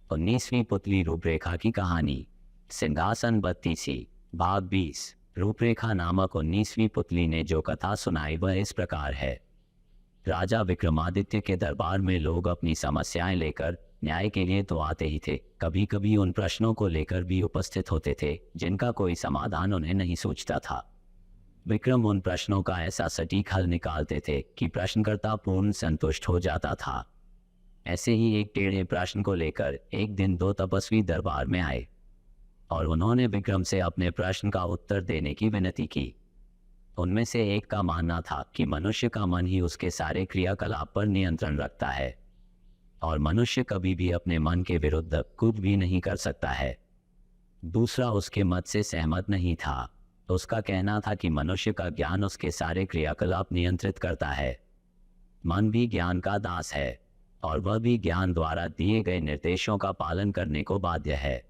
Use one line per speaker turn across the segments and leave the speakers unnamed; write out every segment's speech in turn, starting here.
19वीं पुतली रूपरेखा की कहानी। सिंहासन 32। भाग 20। रूपरेखा नामक 19वीं पुतली ने जो कथा सुनाई वह इस प्रकार है। राजा विक्रमादित्य के दरबार में लोग अपनी समस्याएं लेकर न्याय के लिए तो आते ही थे, कभी कभी उन प्रश्नों को लेकर भी उपस्थित होते थे जिनका कोई समाधान उन्हें नहीं सूझता था। विक्रम उन प्रश्नों का ऐसा सटीक हल निकालते थे कि प्रश्नकर्ता पूर्ण संतुष्ट हो जाता था। ऐसे ही एक टेढ़े प्रश्न को लेकर एक दिन दो तपस्वी दरबार में आए और उन्होंने विक्रम से अपने प्रश्न का उत्तर देने की विनती की। उनमें से एक का मानना था कि मनुष्य का मन ही उसके सारे क्रियाकलाप पर नियंत्रण रखता है और मनुष्य कभी भी अपने मन के विरुद्ध कुछ भी नहीं कर सकता है। दूसरा उसके मत से सहमत नहीं था। उसका कहना था कि मनुष्य का ज्ञान उसके सारे क्रियाकलाप नियंत्रित करता है। मन भी ज्ञान का दास है और वह भी ज्ञान द्वारा दिए गए निर्देशों का पालन करने को बाध्य है।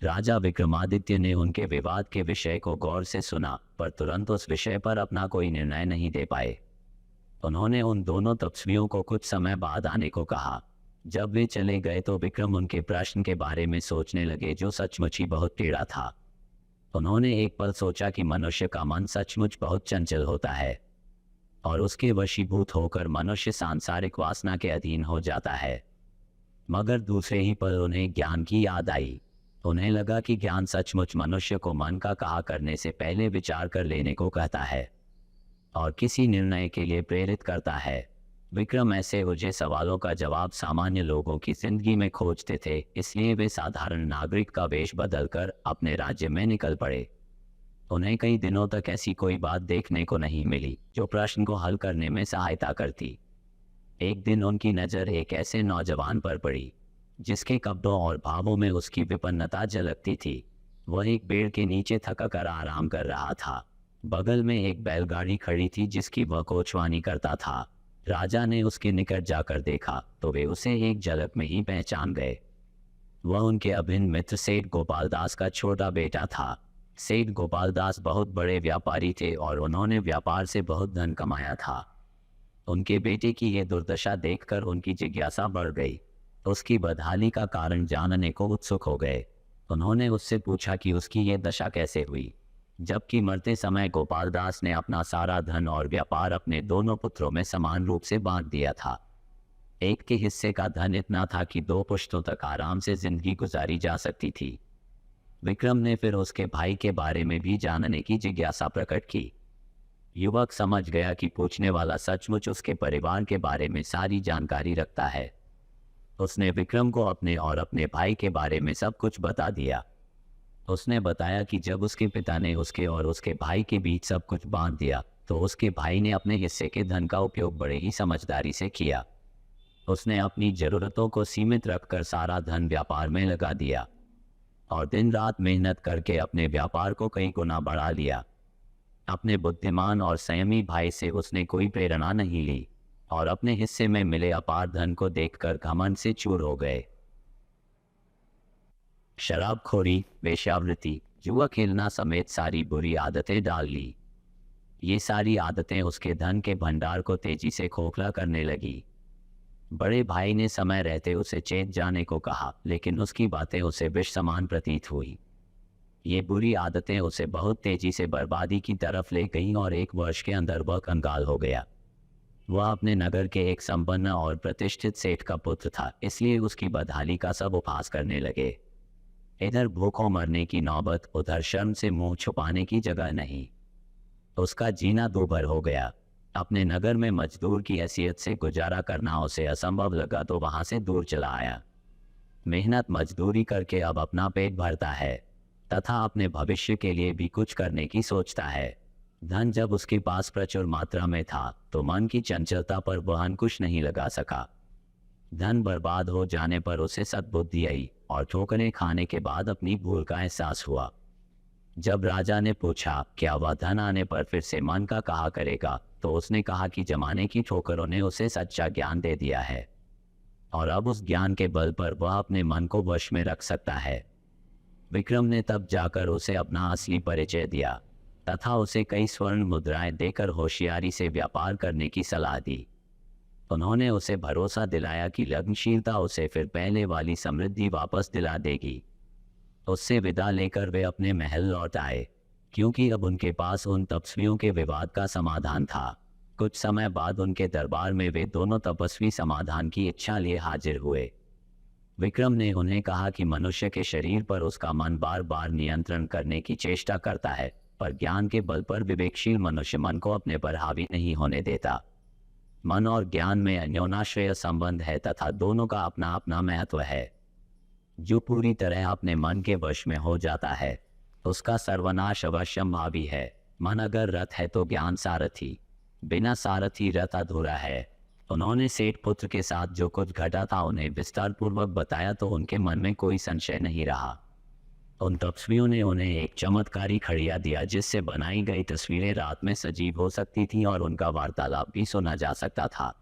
राजा विक्रमादित्य ने उनके विवाद के विषय को गौर से सुना, पर तुरंत उस विषय पर अपना कोई निर्णय नहीं दे पाए। उन्होंने उन दोनों तपस्वियों को कुछ समय बाद आने को कहा। जब वे चले गए तो विक्रम उनके प्रश्न के बारे में सोचने लगे, जो सचमुच ही बहुत टेढ़ा था। उन्होंने एक पल सोचा कि मनुष्य का मन सचमुच बहुत चंचल होता है और उसके वशीभूत होकर मनुष्य सांसारिक वासना के अधीन हो जाता है। मगर दूसरे ही पल उन्हें ज्ञान की याद आई। उन्हें लगा कि ज्ञान सचमुच मनुष्य को मन का कहा करने से पहले विचार कर लेने को कहता है और किसी निर्णय के लिए प्रेरित करता है। विक्रम ऐसे उलझे सवालों का जवाब सामान्य लोगों की जिंदगी में खोजते थे, इसलिए वे साधारण नागरिक का वेश बदलकर अपने राज्य में निकल पड़े। उन्हें कई दिनों तक ऐसी कोई बात देखने को नहीं मिली जो प्रश्न को हल करने में सहायता करती। एक दिन उनकी नज़र एक ऐसे नौजवान पर पड़ी जिसके कपड़ों और भावों में उसकी विपन्नता झलकती थी। वह एक पेड़ के नीचे थका कर आराम कर रहा था। बगल में एक बैलगाड़ी खड़ी थी जिसकी वह कोचवानी करता था। राजा ने उसके निकट जाकर देखा तो वे उसे एक झलक में ही पहचान गए। वह उनके अभिन्न मित्र सेठ गोपाल दास का छोटा बेटा था। सेठ गोपाल दास बहुत बड़े व्यापारी थे और उन्होंने व्यापार से बहुत धन कमाया था। उनके बेटे की यह दुर्दशा देखकर उनकी जिज्ञासा बढ़ गई। उसकी बदहाली का कारण जानने को उत्सुक हो गए। उन्होंने उससे पूछा कि उसकी यह दशा कैसे हुई, जबकि मरते समय गोपाल दास ने अपना सारा धन और व्यापार अपने दोनों पुत्रों में समान रूप से बांट दिया था। एक के हिस्से का धन इतना था कि 2 पुश्तों तक आराम से जिंदगी गुजारी जा सकती थी। विक्रम ने फिर उसके भाई के बारे में भी जानने की जिज्ञासा प्रकट की। युवक समझ गया कि पूछने वाला सचमुच उसके परिवार के बारे में सारी जानकारी रखता है। उसने विक्रम को अपने और अपने भाई के बारे में सब कुछ बता दिया। उसने बताया कि जब उसके पिता ने उसके और उसके भाई के बीच सब कुछ बांट दिया तो उसके भाई ने अपने हिस्से के धन का उपयोग बड़े ही समझदारी से किया। उसने अपनी जरूरतों को सीमित रखकर सारा धन व्यापार में लगा दिया और दिन रात मेहनत करके अपने व्यापार को कई गुना बढ़ा लिया। अपने बुद्धिमान और संयमी भाई से उसने कोई प्रेरणा नहीं ली और अपने हिस्से में मिले अपार धन को देखकर घमंड से चूर हो गए। शराबखोरी, वेश्यावृत्ति, जुआ खेलना समेत सारी बुरी आदतें डाल ली। ये सारी आदतें उसके धन के भंडार को तेजी से खोखला करने लगी। बड़े भाई ने समय रहते उसे चेत जाने को कहा, लेकिन उसकी बातें उसे विष समान प्रतीत हुई। ये बुरी आदतें उसे बहुत तेजी से बर्बादी की तरफ ले गईं और 1 वर्ष के अंदर वह कंगाल हो गया। वह अपने नगर के एक संपन्न और प्रतिष्ठित सेठ का पुत्र था, इसलिए उसकी बदहाली का सब उपहास करने लगे। इधर भूखों मरने की नौबत, उधर शर्म से मुंह छुपाने की जगह नहीं। उसका जीना दूभर हो गया। अपने नगर में मजदूर की हैसियत से गुजारा करना उसे असंभव लगा तो वहां से दूर चला आया। मेहनत मजदूरी करके अब अपना पेट भरता है तथा अपने भविष्य के लिए भी कुछ करने की सोचता है। धन जब उसके पास प्रचुर मात्रा में था तो मन की चंचलता पर वह अंकुश नहीं लगा सका। धन बर्बाद हो जाने पर उसे सद्बुद्धि आई और ठोकरें खाने के बाद अपनी भूल का एहसास हुआ। जब राजा ने पूछा क्या वह धन आने पर फिर से मन का कहा करेगा, तो उसने कहा कि जमाने की ठोकरों ने उसे सच्चा ज्ञान दे दिया है और अब उस ज्ञान के बल पर वह अपने मन को वश में रख सकता है। विक्रम ने तब जाकर उसे अपना असली परिचय दिया तथा उसे कई स्वर्ण मुद्राएं देकर होशियारी से व्यापार करने की सलाह दी। उन्होंने उसे भरोसा दिलाया कि लगनशीलता उसे फिर पहले वाली समृद्धि वापस दिला देगी। उससे विदा लेकर वे अपने महल लौट आए, क्योंकि अब उनके पास उन तपस्वियों के विवाद का समाधान था। कुछ समय बाद उनके दरबार में वे दोनों तपस्वी समाधान की इच्छा लिए हाजिर हुए। विक्रम ने उन्हें कहा कि मनुष्य के शरीर पर उसका मन बार बार नियंत्रण करने की चेष्टा करता है, पर ज्ञान के बल पर विवेकशील मनुष्य मन को अपने पर हावी नहीं होने देता। मन और ज्ञान में अन्योनाश्रय संबंध है तथा दोनों का अपना अपना महत्व है। जो पूरी तरह अपने मन के वश में हो जाता है उसका सर्वनाश अवश्यंभावी है। मन अगर रथ है तो ज्ञान सारथी, बिना सारथी रथ अधूरा है। उन्होंने सेठ पुत्र के साथ जो कुछ घटा था उन्हें विस्तार पूर्वक बताया तो उनके मन में कोई संशय नहीं रहा। उन तपस्वियों ने उन्हें एक चमत्कारी खड़िया दिया जिससे बनाई गई तस्वीरें रात में सजीव हो सकती थीं और उनका वार्तालाप भी सुना जा सकता था।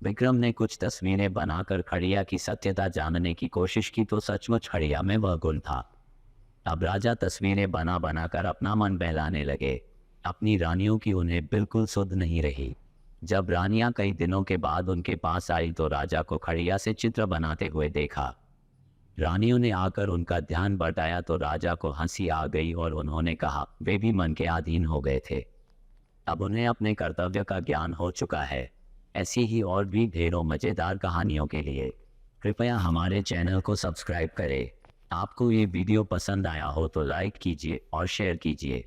विक्रम ने कुछ तस्वीरें बनाकर खड़िया की सत्यता जानने की कोशिश की तो सचमुच खड़िया में वह गुण था। अब राजा तस्वीरें बना बनाकर अपना मन बहलाने लगे। अपनी रानियों की उन्हें बिल्कुल सुध नहीं रही। जब रानियां कई दिनों के बाद उनके पास आई तो राजा को खड़िया से चित्र बनाते हुए देखा। रानियों ने आकर उनका ध्यान बटाया तो राजा को हंसी आ गई और उन्होंने कहा वे भी मन के अधीन हो गए थे। अब उन्हें अपने कर्तव्य का ज्ञान हो चुका है। ऐसी ही और भी ढेरों मज़ेदार कहानियों के लिए कृपया हमारे चैनल को सब्सक्राइब करें। आपको ये वीडियो पसंद आया हो तो लाइक कीजिए और शेयर कीजिए।